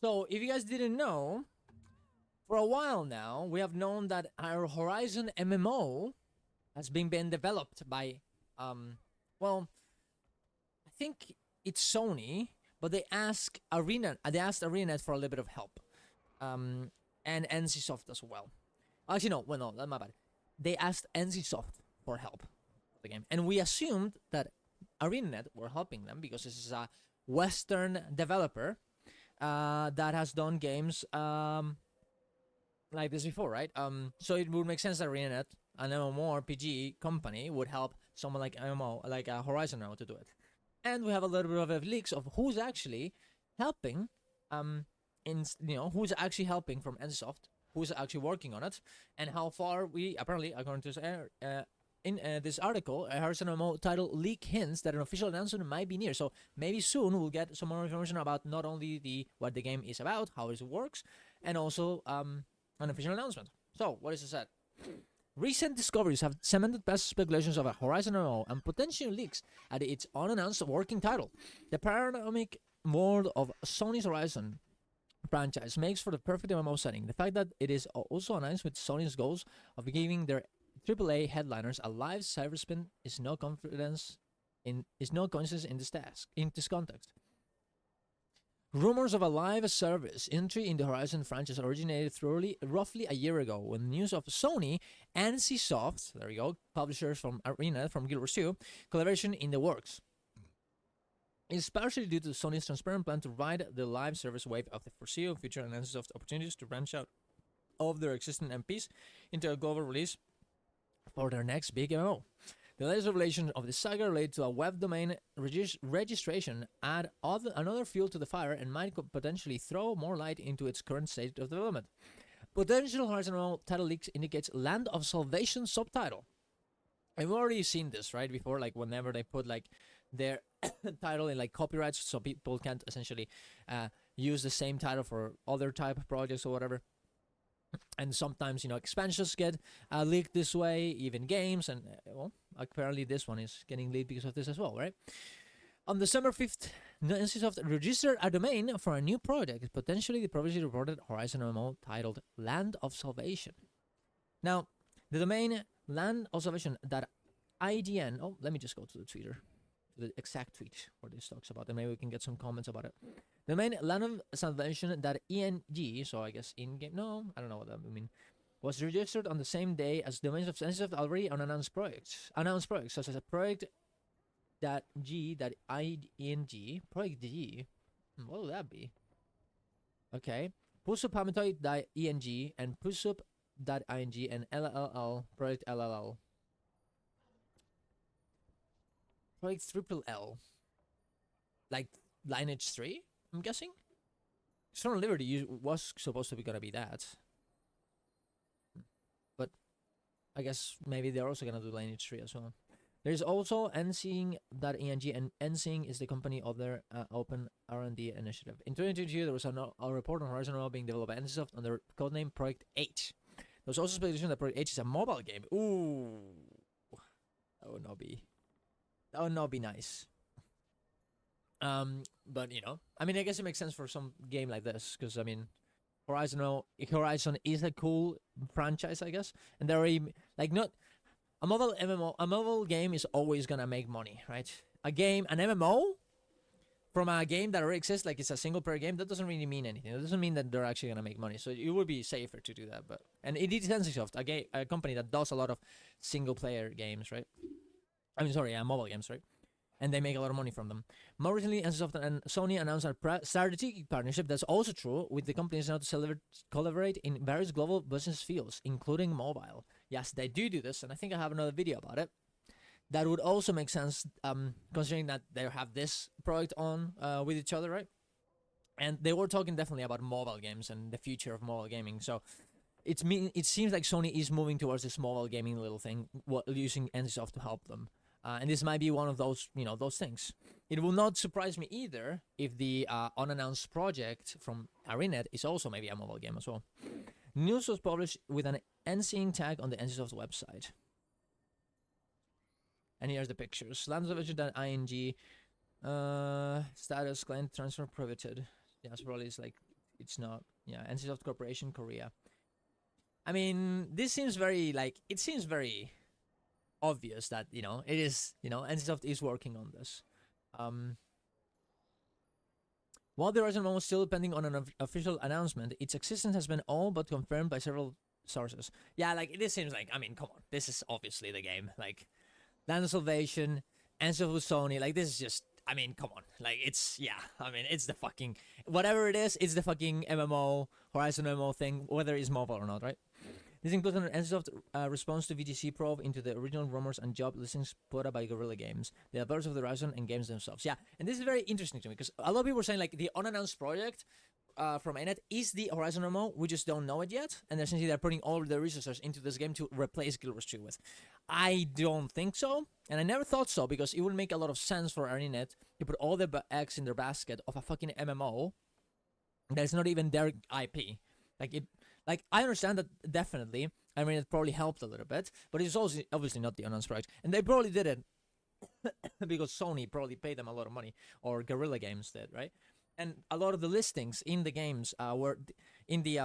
So, if you guys didn't know, for a while now, we have known that our Horizon MMO has been developed by, well, I think it's Sony, but they asked Arenanet for a little bit of help, and NCSoft as well. Actually, no, well, no, that's my bad. They asked NCSoft for help with the game, and we assumed that Arenanet were helping them because this is a Western developer that has done games like this before, right? So it would make sense that Arenanet, an MMORPG company, would help someone like MMO, like Horizon now, to do it. And we have a little bit of leaks of who's actually helping, who's actually helping from NCSoft, who's actually working on it, and how far we apparently, according to this article, Horizon MMO title leak hints that an official announcement might be near. So maybe soon we'll get some more information about not only what the game is about, how it works, and also an official announcement. So what is it said? Recent discoveries have cemented past speculations of a Horizon MMO and potential leaks at its unannounced working title. The panoramic world of Sony's Horizon franchise makes for the perfect MMO setting. The fact that it is also announced with Sony's goals of giving their AAA headliners a live cyberspin is no coincidence in this context. Rumors of a live service entry in the Horizon franchise originated roughly a year ago when news of Sony and NCSoft, there you go, publishers from Arena, from Guild Wars 2, collaboration in the works. It's partially due to Sony's transparent plan to ride the live service wave of the foreseeable future and NCSoft opportunities to branch out of their existing MPs into a global release for their next big MMO. The latest revelation of the saga related to a web domain registration add another fuel to the fire and might potentially throw more light into its current state of development. Potential Horizon title leaks indicates Land of Salvation subtitle. And we've already seen this, right, before, like whenever they put like their title in like copyrights so people can't essentially use the same title for other type of projects or whatever. And sometimes, expansions get leaked this way, even games, and well, apparently this one is getting leaked because of this as well, right? On December 5th, NCSoft registered a domain for a new project, potentially the previously reported Horizon MMO titled Land of Salvation. Now, the domain Land of Salvation.idn, let me just go to the Twitter, to the exact tweet where this talks about it, maybe we can get some comments about it. The main Land of Salvation.eng, so I guess in-game, no, I don't know what that means, was registered on the same day as domains of NCSoft already unannounced projects, such as a project.g.ing, project G, what would that be? Okay, pusuphamatoid.eng and pusup.ing and LLL, project LLL. Project triple L, like Lineage 3, I'm guessing? Storm Liberty was supposed to be gonna be that. But I guess maybe they're also gonna do Lineage 3 as well. There's also nseeing.eng, and nseeing is the company of their open R&D initiative. In 2022, there was a report on Horizon MMO being developed by NCSoft under the codename Project H. There was also speculation that Project H is a mobile game. Ooh, that would not be nice. But I mean, I guess it makes sense for some game like this because I mean, Horizon is a cool franchise, I guess, and they're already like not a mobile MMO. A mobile game is always gonna make money, right? An MMO from a game that already exists, like it's a single player game, that doesn't really mean anything. It doesn't mean that they're actually gonna make money. So it would be safer to do that. And it is NCSoft, a company that does a lot of single player games, right? I mean, sorry, mobile games, right? And they make a lot of money from them. More recently, NCSoft and Sony announced a strategic partnership that's also true with the companies now to collaborate in various global business fields, including mobile. Yes, they do this, and I think I have another video about it. That would also make sense, considering that they have this project on with each other, right? And they were talking definitely about mobile games and the future of mobile gaming. So it seems like Sony is moving towards this mobile gaming little thing, using NCSoft to help them. And this might be one of those, those things. It will not surprise me either if the unannounced project from Arenanet is also maybe a mobile game as well. News was published with an nseeing tag on the NCSoft website. And here's the pictures. Landsovation.ing, status, client transfer prohibited. Yeah, so probably it's like it's not. Yeah, NCSoft Corporation, Korea. I mean, this seems very like it seems very obvious that it is NCSoft is working on this. Um, while the Horizon MMO is still pending on an official announcement, its existence has been all but confirmed by several sources. Yeah, like this seems like, I mean, come on, this is obviously the game. Like Land of Salvation, Answer with Sony, like this is just, I mean, come on. Like it's, yeah, I mean, it's the fucking, whatever it is, it's the fucking MMO, Horizon MMO thing, whether it's mobile or not, right? This includes an NCSoft response to VGC probe into the original rumors and job listings put up by Guerrilla Games, the developers of the Horizon and games themselves. Yeah, and this is very interesting to me because a lot of people were saying like the unannounced project from Arenanet is the Horizon MMO. We just don't know it yet, and essentially they're putting all their resources into this game to replace Guild Wars 2 with. I don't think so, and I never thought so because it would make a lot of sense for Arenanet to put all their eggs in their basket of a fucking MMO that's not even their IP. Like I understand that definitely. I mean, it probably helped a little bit, but it's also obviously not the announced project, and they probably did it because Sony probably paid them a lot of money, or Guerrilla Games did, right? And a lot of the listings in the games were in the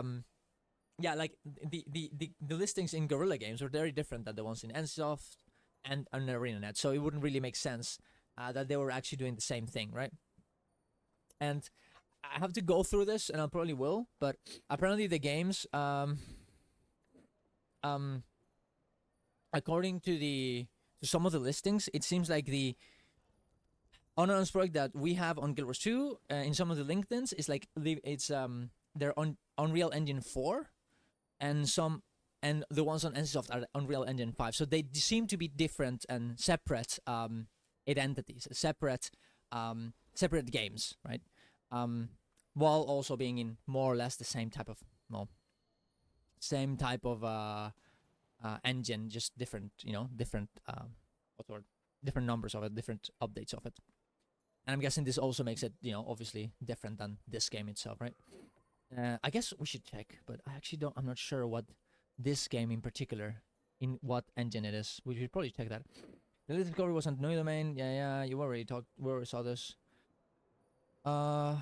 yeah, like the listings in Guerrilla Games were very different than the ones in NCSoft and Arenanet, so it wouldn't really make sense that they were actually doing the same thing, right? And I have to go through this, and I probably will, but apparently the games, according to some of the listings, it seems like the unannounced project that we have on Guild Wars 2 in some of the LinkedIn's is like it's they're on Unreal Engine 4, and the ones on NCSoft are Unreal Engine 5. So they seem to be different and separate identities, separate games, right? While also being in more or less the same type of engine, just different, different different numbers of it, different updates of it. And I'm guessing this also makes it, obviously different than this game itself, right? I guess we should check, but I actually don't. I'm not sure what this game in particular, in what engine it is. We should probably check that. The little discovery was on New Domain. Yeah, you already talked. We already saw this. The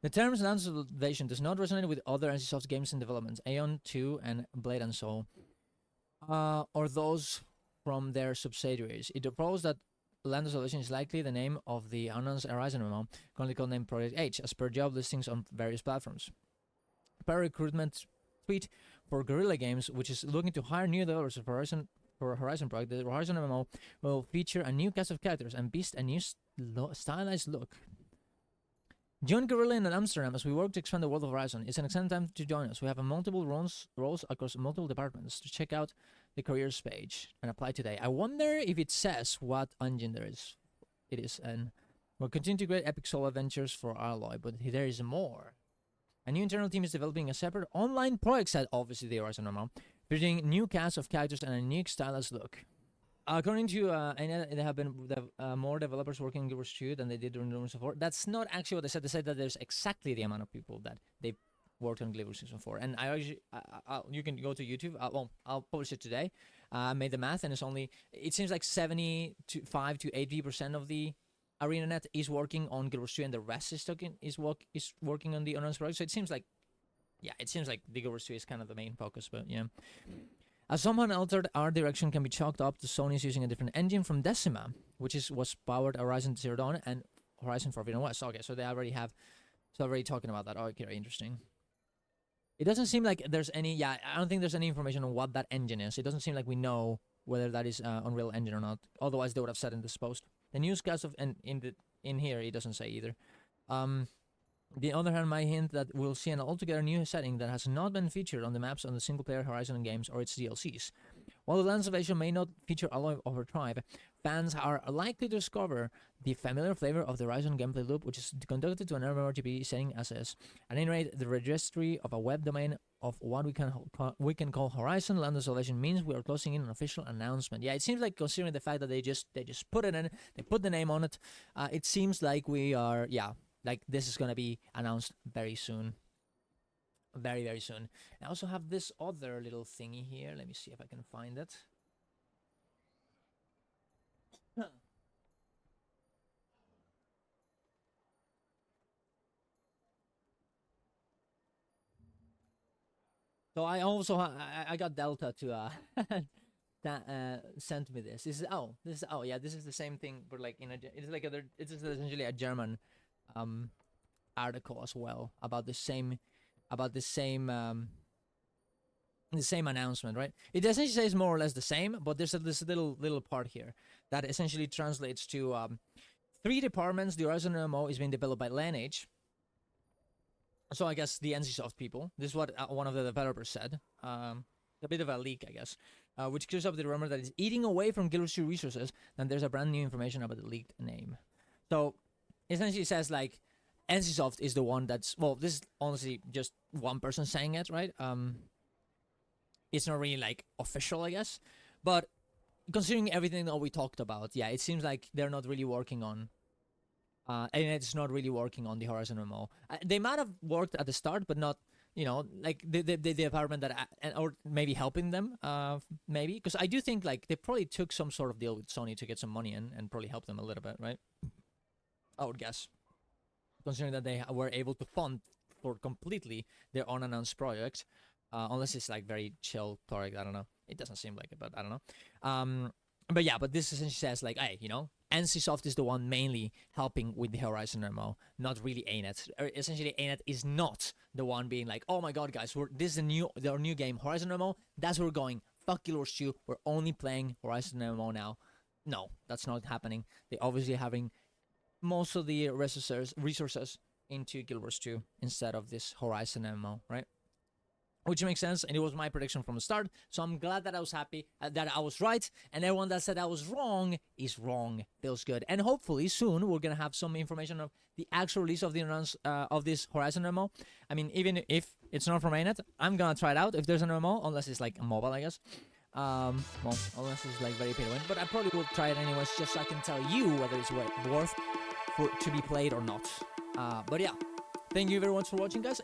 terms Land Salvation does not resonate with other NCSoft games in development, Aeon 2 and Blade and Soul, or those from their subsidiaries. It proposed that Land of Salvation is likely the name of the announced Horizon MMO, currently called named Project H, as per job listings on various platforms. Per recruitment tweet for Guerrilla Games, which is looking to hire new developers for Horizon project, the Horizon MMO will feature a new cast of characters and beast a new stylized look. Join Guerrilla in Amsterdam as we work to expand the world of Horizon. It's an exciting time to join us. We have multiple roles across multiple departments. To check out the careers page and apply today. I wonder if it says what engine it is, and we'll continue to create epic solo adventures for Alloy, but there is more. A new internal team is developing a separate online project set, obviously the Horizon MMO, featuring new cast of characters and a unique stylized look. According to there have been more developers working in Guild Wars 2 than they did during Guild Wars 4. That's not actually what they said. They said that there's exactly the amount of people that they worked on Guild Wars 4. And I actually, you can go to YouTube. I'll publish it today. I made the math, and it seems like 75 to 80% of the Arenanet is working on Guild Wars 2, and the rest is working on the announced project. So it seems like the Guild Wars 2 is kind of the main focus. But yeah. As someone altered art direction can be chalked up to Sony's using a different engine from Decima, which was powered Horizon Zero Dawn and Horizon Forbidden West. Okay, so they already talking about that. Okay, interesting. It doesn't seem like there's any. Yeah, I don't think there's any information on what that engine is. It doesn't seem like we know whether that is Unreal Engine or not. Otherwise, they would have said in this post. The newscast in here it doesn't say either. The other hand might hint that we'll see an altogether new setting that has not been featured on the maps on the single-player Horizon games or its DLCs. While the Land Salvation may not feature Alloy Overdrive, fans are likely to discover the familiar flavor of the Horizon gameplay loop, which is conducted to an MMORPG setting as is. At any rate, the registry of a web domain of what we can call Horizon Land Salvation means we are closing in an official announcement. Yeah, it seems like, considering the fact that they just put it in, they put the name on it, it seems like we are, like this is gonna be announced very soon. Very, very soon. I also have this other little thingy here. Let me see if I can find it. So I also I got Delta to that sent me this. This is the same thing, but like it's like it's essentially a German um article as well about the same announcement, right? It essentially says more or less the same, but there's this little part here that essentially translates to 3 departments. The Horizon MMO is being developed by Lineage. So I guess the NCSoft people. This is what one of the developers said. A bit of a leak, I guess, which clears up the rumor that it's eating away from Guild Wars 2 resources. And there's a brand new information about the leaked name. So essentially, it says like NCSoft is the one that's this is honestly just one person saying it, right? It's not really like official, I guess, but considering everything that we talked about, yeah, it seems like they're not really working on. And it's not really working on the Horizon MMO. They might have worked at the start, but not, like the department that, or maybe helping them, maybe. Because I do think, like, they probably took some sort of deal with Sony to get some money in and probably help them a little bit, right? I would guess. Considering that they were able to fund for completely their unannounced project. Unless it's, like, very chill project, I don't know. It doesn't seem like it, but I don't know. But yeah, but this essentially says, like, hey, NCSoft is the one mainly helping with the Horizon MMO, not really Anet. Essentially, Anet is not the one being like, oh my god, guys, this is our new game, Horizon MMO. That's where we're going. Fuck Guild Wars 2. We're only playing Horizon MMO now. No, that's not happening. They're obviously having most of the resources into Guild Wars 2 instead of this Horizon MMO, right? Which makes sense, and it was my prediction from the start. So I'm glad that I was happy that I was right, and everyone that said I was wrong is wrong. Feels good, and hopefully soon we're gonna have some information of the actual release of the of this Horizon MMO. I mean, even if it's not from Anet, I'm gonna try it out if there's an MMO, unless it's like a mobile, I guess. Unless it's like very pay to win, but I probably will try it anyways, just so I can tell you whether it's worth to be played or not. But yeah, thank you very much for watching, guys.